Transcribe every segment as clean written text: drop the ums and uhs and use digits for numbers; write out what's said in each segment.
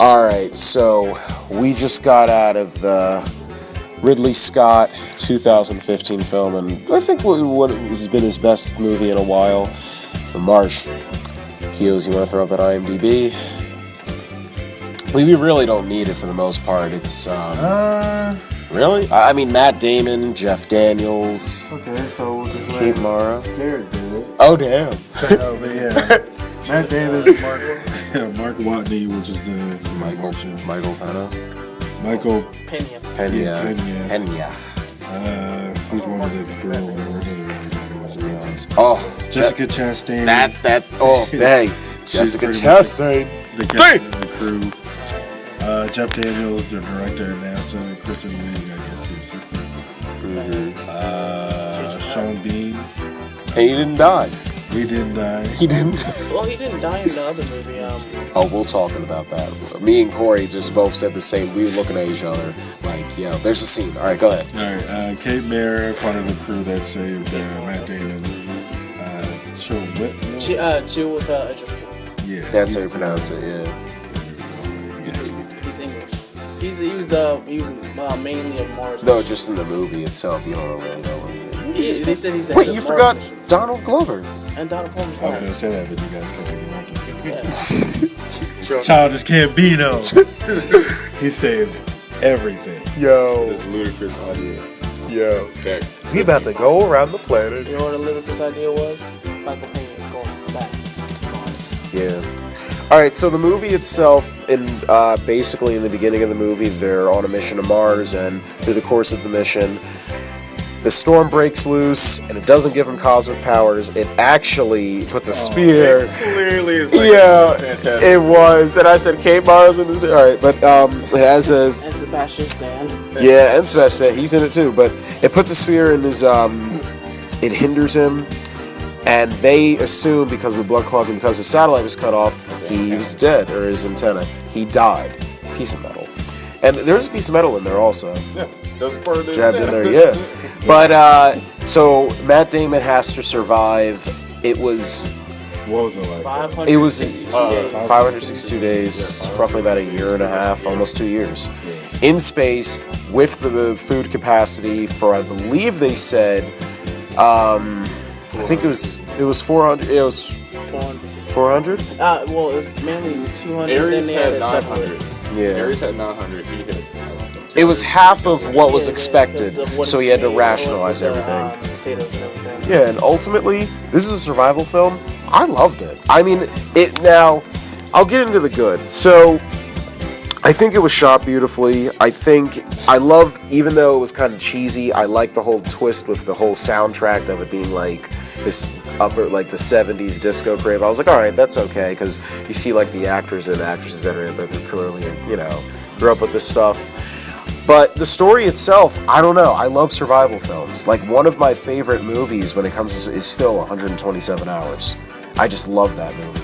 Alright, so we just got out of the Ridley Scott 2015 film, and I think what has been his best movie in a while, The Martian. Keels, you want to throw up at IMDb? We really don't need it for the most part. It's, really? I mean, Matt Damon, Jeff Daniels. Okay, so we'll just Kate Mara. Jared did it. Oh, damn. Oh, but yeah. Matt Damon is Mark Watney, which is the Michael Pena. Michael Pena. Pena. Who's one of the crew or whatever. Oh, Jessica Chastain. That's oh, hey, Jessica Chastain. The captain of the crew. Jeff Daniels, the director of NASA. Kristen Wiig, I guess, the assistant. Sean Bean. And he didn't die. He didn't die. He didn't. Well, he didn't die in the other movie. Oh, we'll talk about that. Me and Corey just both said the same. We were looking at each other like, yo, there's a scene. All right, go ahead. All right, Kate Mara, part of the crew that saved Matt Damon. Jill Whitmore. Jill with Yeah, that's how you pronounce it. Yeah. He's English. He was mainly of Mars. No, just in the movie itself, you don't really know what he did. They said he's the Wait, head you of forgot Mars missions. Donald Glover. And Donald Glover's I was gonna nice. say that, but you guys can't. Childish Gambino. He saved everything. Yo, This ludicrous idea. yo. That We about to go around the planet. You know what the ludicrous idea was? Michael Pena is going back to Mars. Yeah. All right. So the movie itself, basically in the beginning of the movie, they're on a mission to Mars, and through the course of the mission, the storm breaks loose, and it doesn't give him cosmic powers. It actually puts a spear. it clearly is like Yeah, fantastic. it was, and I said Kate Mara's in this. All right, but it has a And Sebastian Stan. yeah, and Sebastian, he's in it too. But it puts a spear in his it hinders him. And they assume because of the blood clotting, because his satellite was cut off, he was dead, or his antenna. He died. Piece of metal. And there's a piece of metal in there also. Yeah, that's part of the Jabbed in there, yeah. But, so Matt Damon has to survive. It was... What was it like? It was 562 days. 562 days, roughly about a year and a half, almost 2 years. In space, with the food capacity for, I believe they said... I think it was 400. It was 400. Well, it was mainly 200. Ares then they had added double 900. it. Yeah. Ares had 900. He had. It was half of what was expected, Because of what so he had to made, rationalize with the, everything. Potatoes and everything. Yeah, and ultimately, this is a survival film. I loved it. I mean, it now. I'll get into the good. So, I think it was shot beautifully. I love, even though it was kind of cheesy, I like the whole twist with the whole soundtrack of it being like this upper, like the 70s disco crave. I was like, all right, that's okay, because you see like the actors and actresses that are in it, they're clearly, grew up with this stuff. But the story itself, I don't know. I love survival films. Like, one of my favorite movies when it comes to is still 127 Hours. I just love that movie.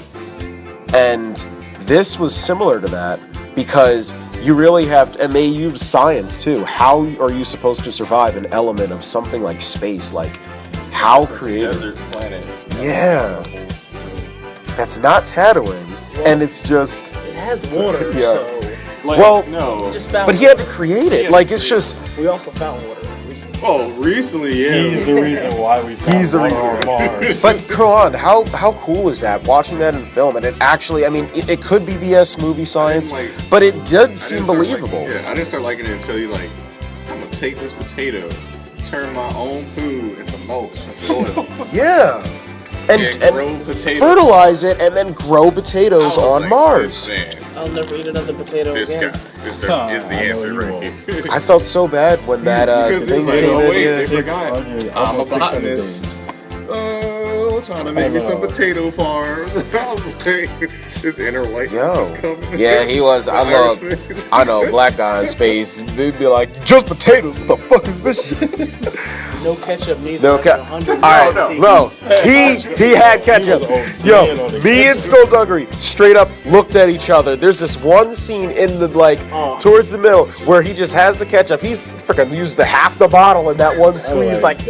And this was similar to that because you really have to, and they use science too. How are you supposed to survive an element of something like space? Like, how creative? Desert planet. Yeah. That's not Tatooine. And it's just... It has water, yeah. so Like, Well, no. just found But he had to create it. Like, it's just... We also found water recently. Oh, recently, yeah. He's the reason why we found He's the water reason. on Mars. But come on, how cool is that? Watching that in film, and it actually, I mean, it could be BS movie science, like- but it did I didn't seem start believable. I didn't start liking it until you like, I'm gonna take this potato, turn my own poo into mulch, soil, Yeah. And grow potatoes. fertilize it, and then grow potatoes I was on like, Mars. This man, I'll never eat another potato this again. guy, is the I know answer you right won't. here. I felt so bad when that Because thing it's like, came oh in. wait, Yeah. they forgot. 600, I'm a almost 600 botanist. Trying to make me some potato farms. I was like, this inner whiteness is Yo, coming. yeah, he was. I know, black guy in space. They'd be like, just potatoes. What the fuck is this shit? No ketchup neither. No After ketchup. 100 All right, no. bro. He had ketchup. Yo, me and Skullduggery straight up looked at each other. There's this one scene in the towards the middle where he just has the ketchup. He's freaking used half the bottle in that one squeeze. Like,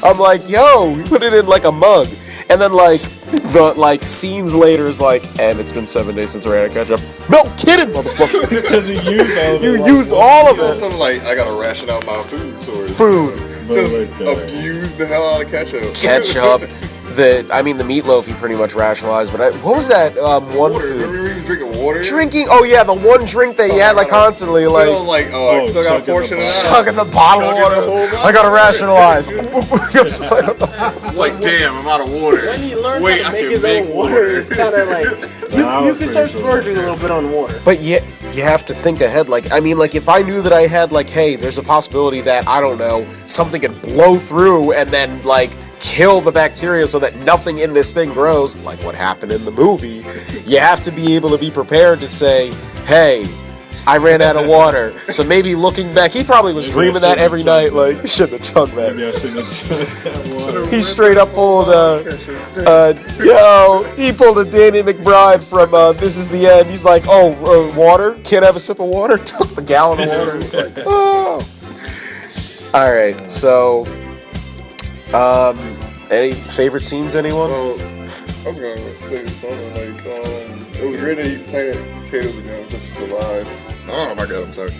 I'm like, yo, he put it in like a mug. And then like the scenes later is like, and it's been 7 days since we had a ketchup. No kidding, motherfucker. Because you used all of it. You used all of So it. something like, I gotta ration out my food source. Food. Just But like abuse the hell out of ketchup. Ketchup. The meatloaf you pretty much rationalized, but what was that one Water. food? Remember you drinking water? Drinking, oh yeah, the one drink that you had like constantly, Still like I still got a chugging portion of the that. chugging the bottle of Chugging the water. whole I gotta bottle. rationalize. Just like, what the fuck? It's like, damn, I'm out of water. When he learned Wait, how I to make can his make own water, it's kind of like you can start splurging a little bit on water. But you have to think ahead. Like, I mean, like if I knew that I had like, hey, there's a possibility that I don't know something could blow through and then like kill the bacteria so that nothing in this thing grows, like what happened in the movie. You have to be able to be prepared to say, hey, I ran out of water. So maybe looking back, he probably was dreaming that every night, like, shouldn't have chugged that. Maybe I shouldn't have chugged that water. He straight up pulled, he pulled a Danny McBride from This Is the End. He's like, water? Can't have a sip of water? Took the gallon of water. He's like, oh. Alright, so, any favorite scenes, anyone? Well, I was gonna say something like, it was great that he planted potatoes again just to survive. Oh my god, I'm sorry.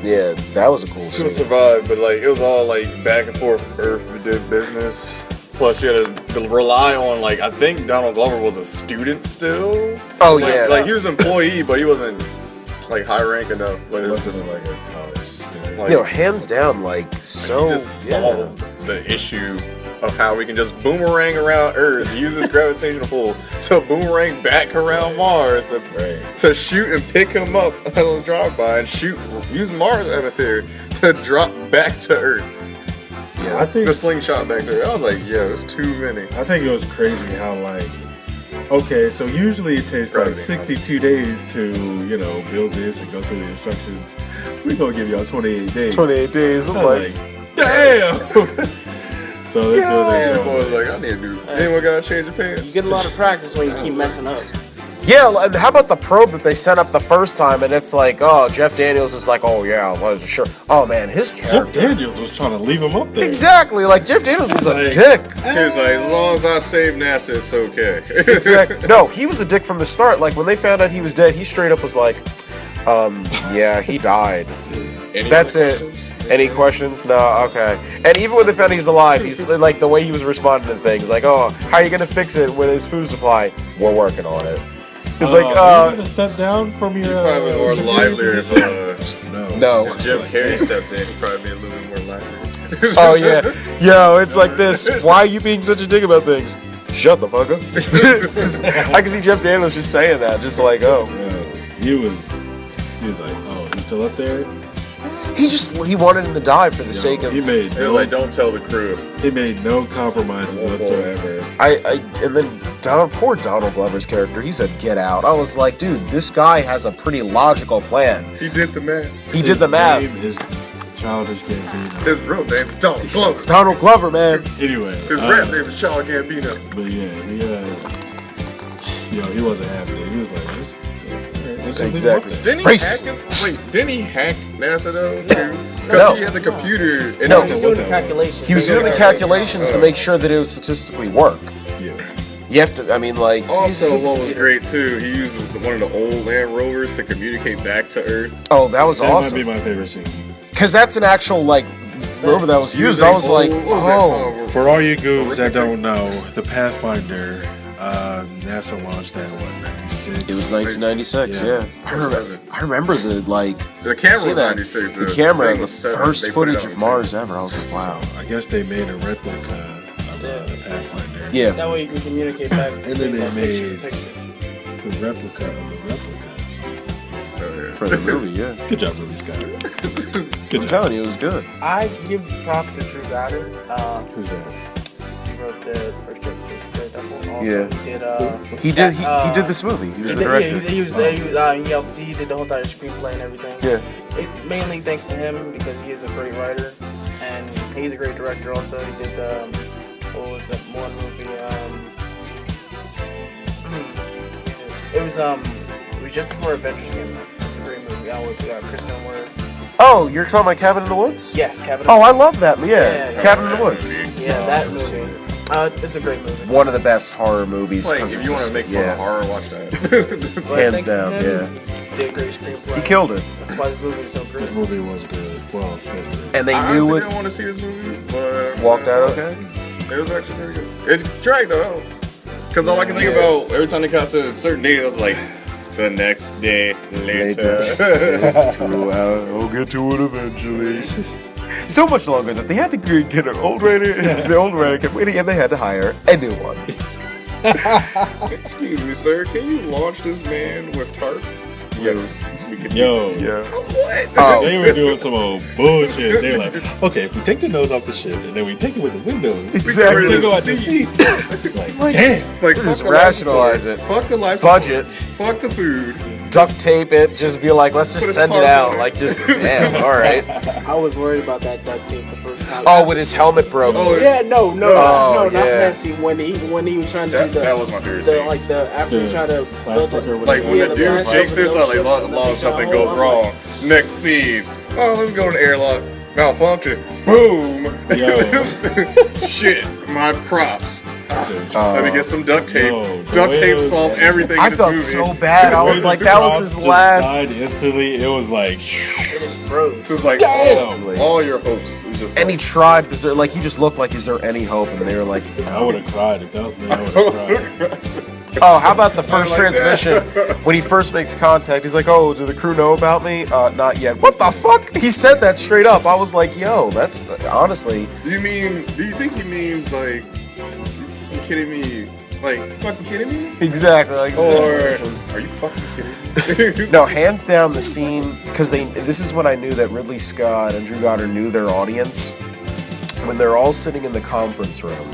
Yeah, that was a cool To scene. survive, but like it was all like back and forth. Earth did business. Plus, you had to rely on like I think Donald Glover was a student still. Oh, Like- yeah. like he was an employee, but he wasn't like high rank enough. But it was just like a college student. like, You know, hands down, like, so, he just yeah. solved the issue of how we can just boomerang around Earth, use this gravitational pull to boomerang back around Mars to shoot and pick him up on a drive-by and use Mars atmosphere to drop back to Earth. Yeah. I think The slingshot back there. I was like, yeah, it's too many. I think it was crazy how like, okay, so usually it takes like Gravity. 62 days to, build this and go through the instructions. We're gonna give y'all 28 days. 28 days, I'm I'm like, damn! So they feel Yeah, like, boy was like, I need to do. Anyone gotta change your You pants? get a lot of practice when you keep messing up. yeah, and how about the probe that they sent up the first time, and it's like, oh, Jeff Daniels is like, oh, yeah, I wasn't sure. Oh, man, his Jeff character. Daniels was trying to leave him up there. Exactly, like, Jeff Daniels was a Like- dick. He was like, as long as I save NASA, it's okay. Exactly. No, he was a dick from the start. Like, when they found out he was dead, he straight up was like, yeah, he died. Any That's other it. questions? Any questions? No, okay. And even when they found he's alive, he's like the way he was responding to things, like, "Oh, how are you gonna fix it with his food supply? We're working on it." It's Are like, you gonna step down from your. Probably more livelier if no. Jim Carrey stepped in. He'd probably be a little bit more lively. Oh yeah, yo, it's like this. Why are you being such a dick about things? Shut the fuck up. I can see Jeff Daniels just saying that, just like, oh, He was like, oh, he's still up there? he wanted him to die for the sake of. He made He was like, don't tell the crew. no compromises whatsoever. And then poor Donald Glover's character, he said, "Get out." I was like, dude, this guy has a pretty logical plan. He did the math. He did the math. His childish Gambino. His real name is Donald Glover. It's Donald Glover, man. Anyway. His rap name is Charles Gambino. But yeah, he wasn't happy. He was like, let's Exactly. Didn't he Racist. hack it? Wait, didn't he hack NASA though too? Because No. he had the computer and No. it He's was doing the calculations. He was doing the calculations to make sure that it would statistically work. Yeah. You have to, I mean, like. Also, what was great too, he used one of the old Land Rovers to communicate back to Earth. Oh, that was That awesome. might be my favorite scene. Because that's an actual, like, rover that was used. I was like, What was that? For all you goobs that don't know, the Pathfinder, NASA launched that in 96? It was 1996, Yeah. yeah. I remember the, like. The camera see was that. 96. The camera, thing the was 7. first They put it footage out of in Mars ever. I was like, wow. I guess they made a replica of the Pathfinder. Yeah. That way you can communicate back. And then they made pictures. the replica of the replica. For the movie, yeah. Good job, Ridley Scott. I'm Good job. telling you, it was good. I give props to Drew Goddard. Who's that? He wrote the first episode of Daredevil. Also, Yeah. he did. He did this movie. He was the Yeah, director. he was there. He helped. He did the whole entire screenplay and everything. Yeah. It mainly thanks to him because he is a great writer and he's a great director. Also, he did what was that one movie? It was just before Avengers came out. It's a great movie. With Chris Hemsworth. Oh, you're talking about Cabin in the Woods? Yes, Cabin. Oh, I love that. Yeah, Yeah. Cabin in the Woods. Yeah, that movie. It's a great movie. One of the best horror movies. It's like, 'cause if it's you want just- to make fun of horror, watch that. Hands down, He yeah. did a great screenplay. He killed it. That's why this movie is so great. This movie was good. Well, it was good. And they I knew honestly it. didn't want to see this movie, but Walked I out saw okay? It was actually very good. It dragged out. Because all I can think about, every time they got to a certain date, I was like, the next day later. I'll get to it eventually. So much longer that they had to get an old writer. The old writer kept waiting, and they had to hire a new one. Excuse me, sir, can you launch this man with tarp? Yes. Yo. Yeah. What? Oh. They were doing some old bullshit. They're like, okay, if we take the nose off the ship and then we take it with the windows, Exactly. we go out the seats. Like, damn. Like, Just fuck the life rationalize support. it. Fuck the life Budget. support. Fuck the food. Duct tape it. Just be like, let's just Put a send it tarp out. on it. Like, just damn. All right. I was worried about that duct tape the first time. Oh, when his helmet broke. Oh, Yeah, no, Oh, not yeah. Messi. When he was trying to That, do that was my favorite the scene. like the after he tried to build Plastic or up. Like when Yeah, the the dude blast takes of this the out, like, ship, long and something then goes I'm wrong. like, Next scene. Oh, let me go to the airlock. Malfunction. Boom. Yo. Shit. My crops. Let me get some duct tape. Yo, the Duct way tape it was- solved everything I in this felt movie. so bad. I was like, that was his Just last. died instantly. It was like, It just froze. It was like Damn. all your hopes. It was just And he like, tried, because like he just looked like, is there any hope? And they were like, I would have cried if that was me. I would have cried. oh, how about the first like that. transmission? When he first makes contact, he's like, oh, do the crew know about me? Not yet. What the fuck? He said that straight up. I was like, yo, that's honestly. do you think he means like, you kidding me? Like, you fucking kidding me? Exactly. Like, Or that's are you fucking kidding me? no, hands down the scene, because this is when I knew that Ridley Scott and Drew Goddard knew their audience. When they're all sitting in the conference room,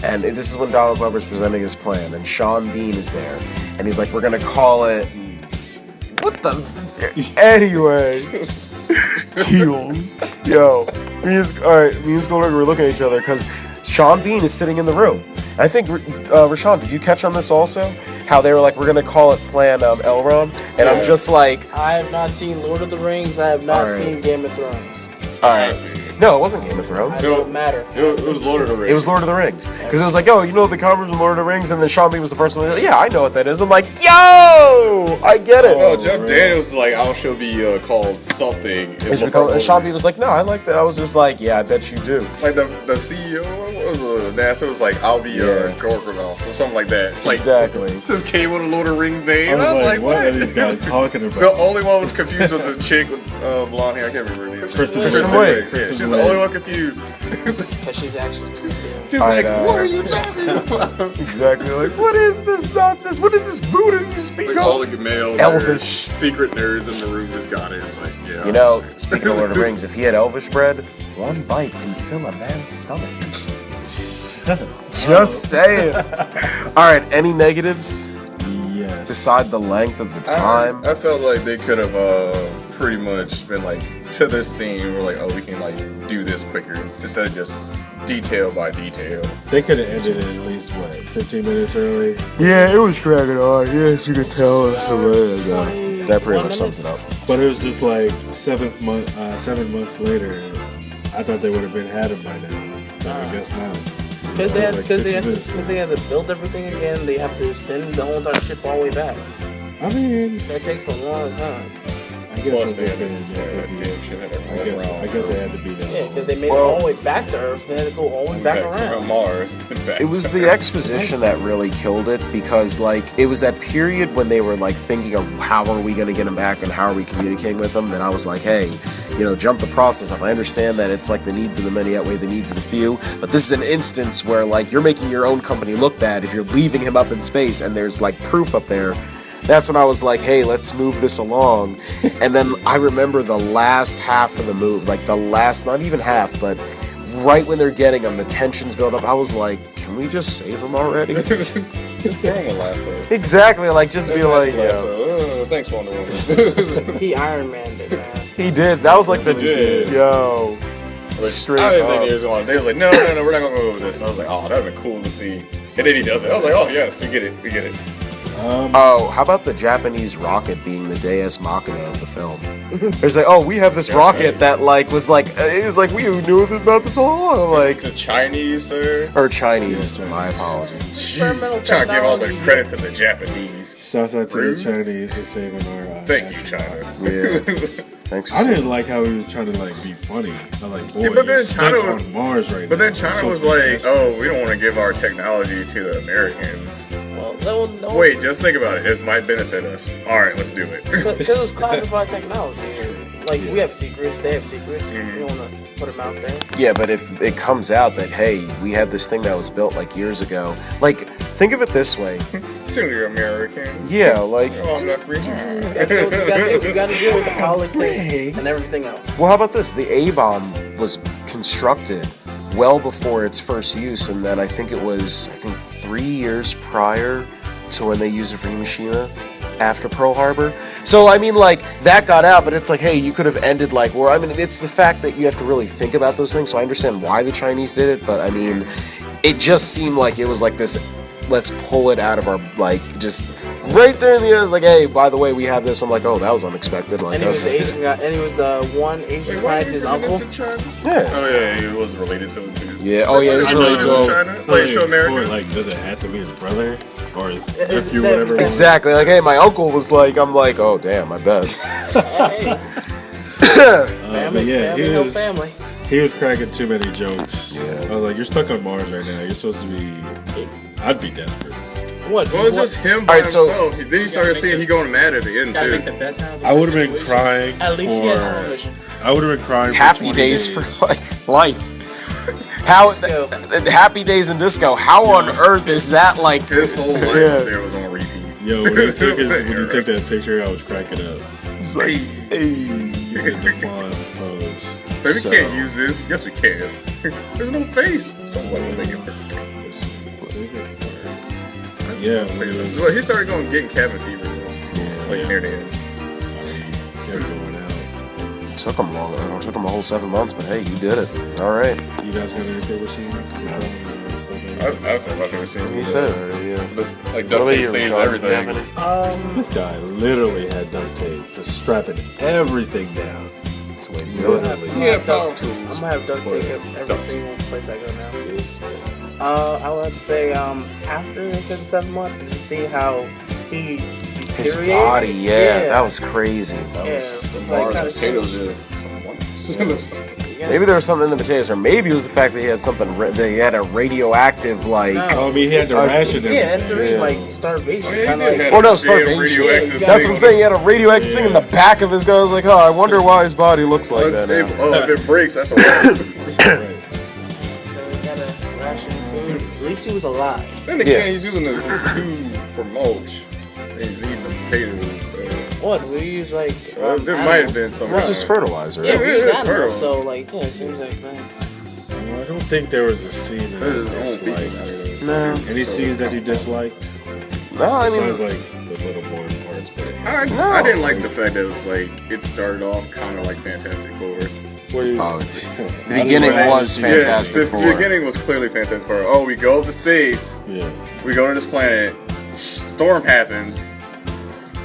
and this is when Donald Glover's presenting his plan, and Sean Bean is there, and he's like, we're gonna call it, what the, anyway, heels, yo, me and Goldberg were looking at each other, because Sean Bean is sitting in the room. I think, Rashawn, did you catch on this also? How they were like, we're gonna call it Plan Elrond, and I'm just like, I have not seen Lord of the Rings. I have not Alright. seen Game of Thrones. alright. No, it wasn't Game of Thrones. It doesn't matter. It was Lord of the Rings. It was Lord of the Rings. Because it was like, oh, you know the comics from Lord of the Rings? And then Sean Bean was the first one. Like, yeah, I know what that is. I'm like, yo! I get it. Oh, Jeff Daniels was like, I shall be called something. And Sean Bean was like, no, I like that. I was just like, yeah, I bet you do. Like the CEO what was NASA was like, I'll be Gorgoroth or something like that. Like, Exactly. just came with a Lord of the Rings name. I I was like, what are these guys talking The about? only one was confused was this chick with blonde hair. I can't remember her name. Christopher Wiig. Yeah, she's the only one confused. Because she's actually She's I like, know. what are you talking about? Exactly. Like, what is this nonsense? What is this voodoo you speak Like all of? the male Elvish. nerds, secret nerds in the room just got it. It's like, yeah. You know, speaking of Lord of the Rings, if he had Elvish bread, one bite can fill a man's stomach. Just saying. Alright, any negatives? Yes. Beside the length of the time? I felt like they could have pretty much been like, to this scene, we're like, oh, we can like do this quicker instead of just detail by detail. They could have ended it at least, what, 15 minutes early? Yeah, it was dragging on. Yes, you could tell. That pretty much sums it up. But it was just like 7 months later. I thought they would have had him by now. But I guess not. Because they had Like because they 50 had minutes. because they had to build everything again. They have to send the whole entire ship all the way back. I mean, That takes a long time. I guess Plus, it they had would to have been, damn shit had to I run guess, around. I guess it had to be that. Yeah, because they made Well- it all the way back to Earth. They had to go all the way back to around. Mars. Back It was to the Earth. exposition that really killed it because, like, it was that period when they were, like, thinking of how are we going to get him back and how are we communicating with him. Then I was like, hey, you know, jump the process up. I understand that it's like the needs of the many outweigh the needs of the few, but this is an instance where, like, you're making your own company look bad if you're leaving him up in space and there's, like, proof up there. That's when I was like, hey, let's move this along. And then I remember the last half of the move, like the last, not even half, but right when they're getting him, the tensions build up. I was like, can we just save him already? Just throw him a lasso. Exactly, like just be like, yeah. Lasso. Thanks, Wonder Woman. He Iron Man'd it, man. He did. That was like the, He did. yo, Which straight I didn't think up. he was going. They was like, no, we're not gonna go over this. I was like, oh, that'd been cool to see. And then he does it. I was like, oh yes, we get it. Oh, how about the Japanese rocket being the Deus Machina of the film? It's like, oh, we have this rocket that was we knew about this all along. Like The Chinese, sir. or Chinese. My apologies. Experimental I'm trying to give all the technology. credit to the Japanese. Shouts out to Rude. the Chinese for saving our. Thank you, China. Yeah. Thanks for I saying didn't like how he was trying to be funny. I'm like, boy, Yeah, but then you're stuck China was- on Mars right now. But then You're China supposed was to be like, oh, we don't want to give our technology to the Americans. Well, no, Wait, just think about it. It might benefit us. All right, let's do it. because it was classified technology. Like we have secrets, they have secrets. Mm-hmm. We don't want to put them out there. Yeah, but if it comes out that, hey, we had this thing that was built years ago, think of it this way. Soon you're Americans. Yeah, like, You're all enough creatures. You gotta deal with the politics and everything else. well, how about this? The A-bomb was constructed well before its first use, and then I think it was 3 years prior to when they used it for Hiroshima after Pearl Harbor. So, I mean, that got out, but it's like, hey, you could have ended, it's the fact that you have to really think about those things, so I understand why the Chinese did it, but, I mean, it just seemed like it was this, let's pull it out of our, just right there in the air, it's like, hey, by the way, we have this. I'm like, oh, that was unexpected. And he was the Asian guy, and he was the one Asian scientist's uncle. Yeah. Oh yeah, he was related to him. Yeah, oh yeah, it was I know really he was cool. in China, to America. Does it have to be his brother or his It's nephew, never- whatever? Exactly. Hey, my uncle was I'm like, oh damn, I bet. Hey, But family, yeah, family, no family. he was cracking too many jokes. Yeah. I was like, you're stuck on Mars right now. You're supposed to be. I'd be desperate. What? Well, it's what- just him by Alright, so- himself. Then you started seeing he going mad at the end Gotta make too. the best out of the I would have been situation. crying At least he had for. television. I would have been crying. Happy for 20 days for life. How Disco. Happy Days in Disco? How on earth is that His whole life Yeah. up there was on repeat. Yo, when he took that picture, I was cracking up. It's like, hey. He did the Fonz pose. So we So- can't use this. Yes, we can. There's no face. So what will make it work? Yeah, Say when it something. was- Well, he started getting cabin fever. Like near the end. kept going out. Took him long. It took him a whole 7 months, but hey, you did it. All right. You guys got any favorite scenes? I said my favorite scene. He said it already, yeah. But like What duct about tape you, saves Rashad? everything. Do you have any? This guy literally had duct tape, just strapping everything down. It's way Literally. Yeah, power I'm tools. gonna have duct tape at every single place I go now. I would have to say, after instead of 7 months, just see how he His deteriorated. body, yeah, that was crazy. Yeah, Mars kinda potatoes see- are some wonders. yeah. Maybe there was something in the potatoes, or maybe it was the fact that he had something. That he had a radioactive No. Oh, I mean, he had to ration everything. Yeah, that's the reason, Yeah. like starvation. Oh, yeah, he Kinda did like, have Oh no, damn starvation. radioactive Yeah, That's thing what I'm on saying. He had a radioactive thing in the back of his guy. I was like, oh, I wonder why his body looks like that now. Oh, if it breaks, that's a lot. Right. so he got a ration food. At least he was alive. Then again, Yeah. he's using his tube for mulch. And he's eating the potatoes. So What? We use like. there might have been some. That's just fertilizer. Yeah, Right? we it use is animals, fertile. so like, yeah, it seems like that. I don't think there was a scene that This is I his own people. disliked. No, Any scenes that you disliked? no. I Besides, mean, like, the little boring parts. But I didn't like the fact that it's like it started off kind of like Fantastic Four. what do you, oh, the beginning was Fantastic Yeah, the Four. beginning was clearly Fantastic Four. Oh, we go up to space. Yeah. We go to this planet. Storm happens.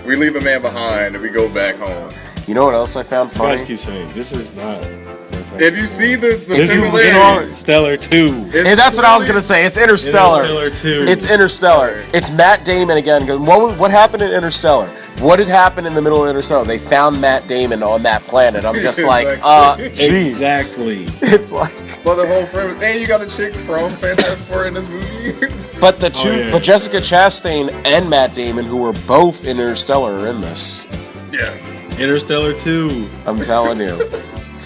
We leave a man behind and we go back home. You know what else I found You guys funny? keep saying this is not fantastic. If you see the This similarities, is Interstellar 2. Hey, that's what I was gonna say. It's Interstellar. Interstellar 2. It's Interstellar. It's Matt Damon again. What happened in Interstellar? What had happened in the middle of Interstellar? They found Matt Damon on that planet. I'm just like, Exactly. gee. Exactly. It's like, but the whole premise, and you got a chick from Fantastic Four in this movie. but the two, yeah. but Jessica Chastain and Matt Damon, who were both in Interstellar, are in this. Yeah. Interstellar 2. I'm telling you.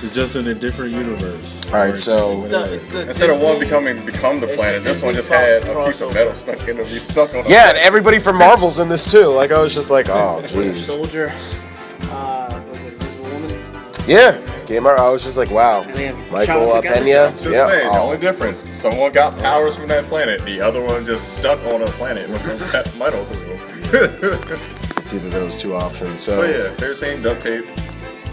It's just in a different universe. All right, so Instead of one become the It's planet, the this one Disney just had a piece crossover. of metal stuck in it. He's stuck on. yeah, and everybody from Marvel's in this too. Like I was just like, oh, jeez. Soldier. Was it Invisible Woman? Yeah, came out. I was just like, wow. And they have Michael Childhood Together. Pena. Just Yeah. saying, the Oh. only difference, someone got powers from that planet, the other one just stuck on a planet with no metal through them. It's either those two options. But So, yeah, fair saying duct tape,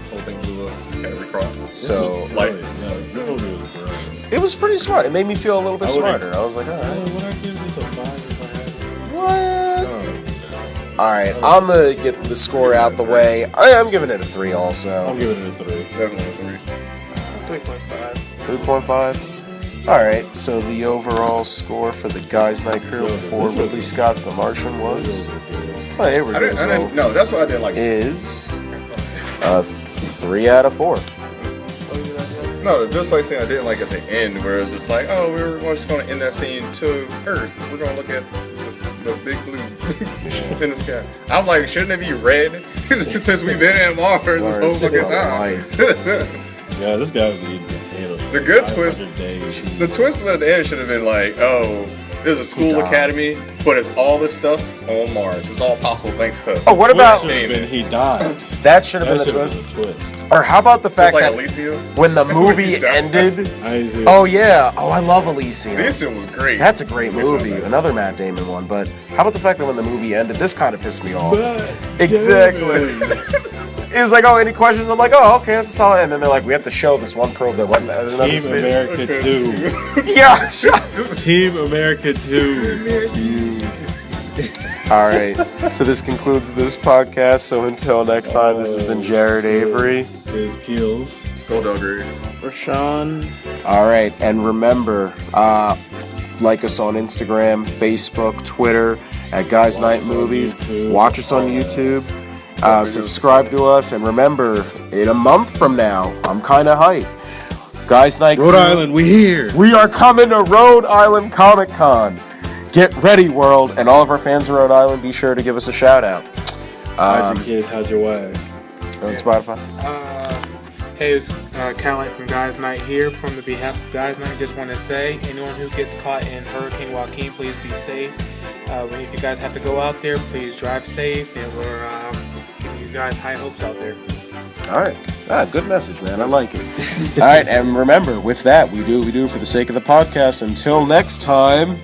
whole thing blew up, every crop. so Like, No, this movie was brilliant. it was pretty smart. It made me feel a little bit I wouldn't- smarter. I was like, all right. Would I give this a 5 if I had it? What? Oh, no. Alright, I'm gonna get the score out the way. I'm giving it a 3 also. I'm giving it a 3. Definitely a 3. 3.5. 3.5? Alright, so the overall score for the Guys Night Crew for Ridley Scott's The Martian was... Oh, here we go. No, that's what I didn't like. Is... 3 out of 4. No, just like saying I didn't like at the end where it was just like, oh, we're just going to end that scene to Earth. We're going to look at the big blue in the sky. I'm like, shouldn't it be red? Since we've been in Mars this whole fucking time. Yeah, this guy was eating potatoes. The good twist, the twist at the end should have been like, oh, there's a school academy, but it's all this stuff on Mars. It's all possible thanks to. Oh, what about he died? That should have been the twist. Or how about the fact that when the movie ended? Oh yeah, oh I love Elysium. Elysium was great. That's a great movie, another Matt Damon one. But how about the fact that when the movie ended, this kind of pissed me off. Exactly. It was like, oh, any questions? I'm like, oh, okay, that's solid. And then they're like, we have to show this one probe that went. Team America 2. Yeah. Team America 2. All right. So this concludes this podcast. So until next time, this has been Jared Avery. His Keels. Skullduggery. Rashawn. All right, and remember, like us on Instagram, Facebook, Twitter at Guys Night Movies. Watch us on YouTube. Subscribe to us, and remember, in a month from now, I'm kind of hyped. Guys Night Rhode Island, we here. We are coming to Rhode Island Comic Con. Get ready, world, and all of our fans in Rhode Island, be sure to give us a shout out. How'd your kids? How'd your wives? On Spotify. Hey, it's Caroline from Guys Night here. From the behalf of Guys Night, I just want to say, anyone who gets caught in Hurricane Joaquin, please be safe. If you guys have to go out there, please drive safe, and we're giving you guys high hopes out there. All right. Good message, man. I like it. All right, and remember, with that, we do for the sake of the podcast. Until next time.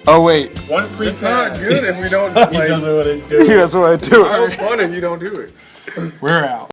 Oh, wait. It's not good if we don't, like... He doesn't want to do it. That's what I do. It's so fun if you don't do it. We're out.